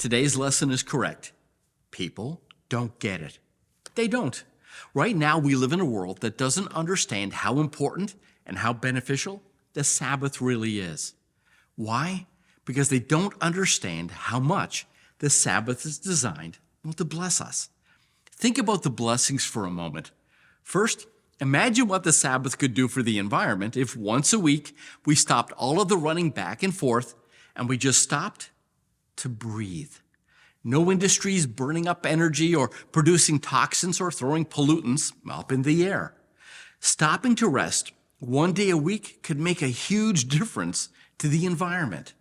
Today's lesson is correct. People don't get it. They don't. Right now, we live in a world that doesn't understand how important and how beneficial the Sabbath really is. Why? Because they don't understand how much the Sabbath is designed to bless us. Think about the blessings for a moment. First, imagine what the Sabbath could do for the environment if once a week we stopped all of the running back and forth and we just stopped to breathe. No industries burning up energy or producing toxins or throwing pollutants up in the air. Stopping to rest one day a week could make a huge difference to the environment.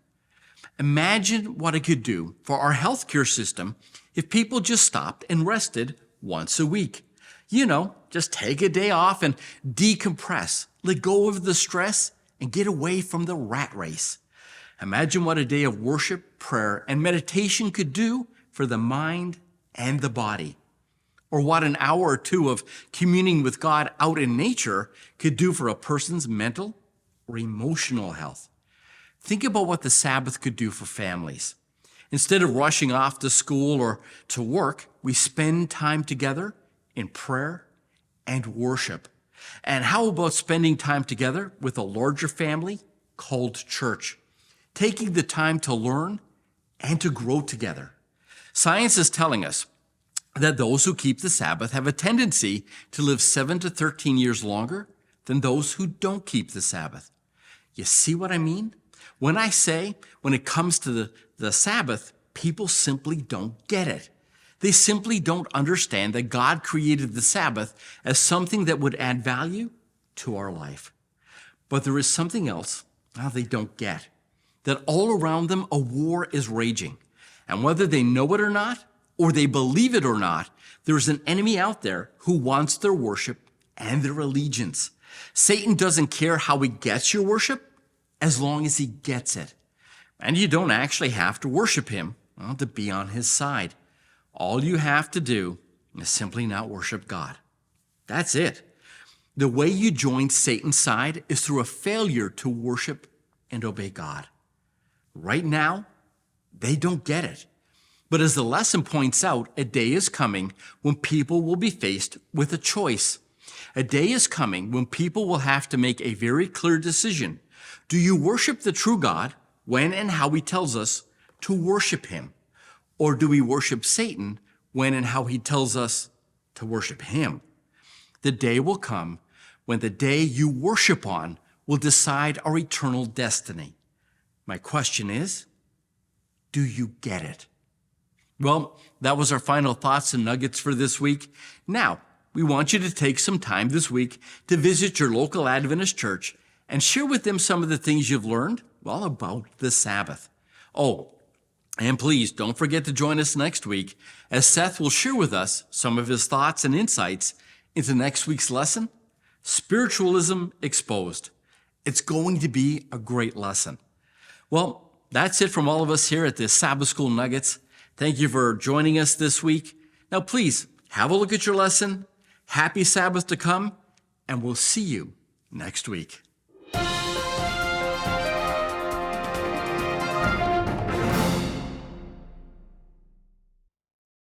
Imagine what it could do for our healthcare system if people just stopped and rested once a week. Just take a day off and decompress, let go of the stress, and get away from the rat race. Imagine what a day of worship, prayer, and meditation could do for the mind and the body. Or what an hour or two of communing with God out in nature could do for a person's mental or emotional health. Think about what the Sabbath could do for families. Instead of rushing off to school or to work, we spend time together in prayer and worship. And how about spending time together with a larger family called church, taking the time to learn and to grow together? Science is telling us that those who keep the Sabbath have a tendency to live 7 to 13 years longer than those who don't keep the Sabbath. You see what I mean? When I say, when it comes to the Sabbath, people simply don't get it. They simply don't understand that God created the Sabbath as something that would add value to our life. But there is something else they don't get, that all around them a war is raging. And whether they know it or not, or they believe it or not, there is an enemy out there who wants their worship and their allegiance. Satan doesn't care how he gets your worship, as long as he gets it. And you don't actually have to worship him to be on his side. All you have to do is simply not worship God. That's it. The way you join Satan's side is through a failure to worship and obey God. Right now, they don't get it. But as the lesson points out, a day is coming when people will be faced with a choice. A day is coming when people will have to make a very clear decision. Do you worship the true God when and how he tells us to worship him? Or do we worship Satan when and how he tells us to worship him? The day will come when the day you worship on will decide our eternal destiny. My question is, do you get it? Well, that was our final thoughts and nuggets for this week. Now, we want you to take some time this week to visit your local Adventist church and share with them some of the things you've learned, about the Sabbath. Oh, and please don't forget to join us next week as Seth will share with us some of his thoughts and insights into next week's lesson, Spiritualism Exposed. It's going to be a great lesson. Well, that's it from all of us here at the Sabbath School Nuggets. Thank you for joining us this week. Now, please have a look at your lesson. Happy Sabbath to come, and we'll see you next week.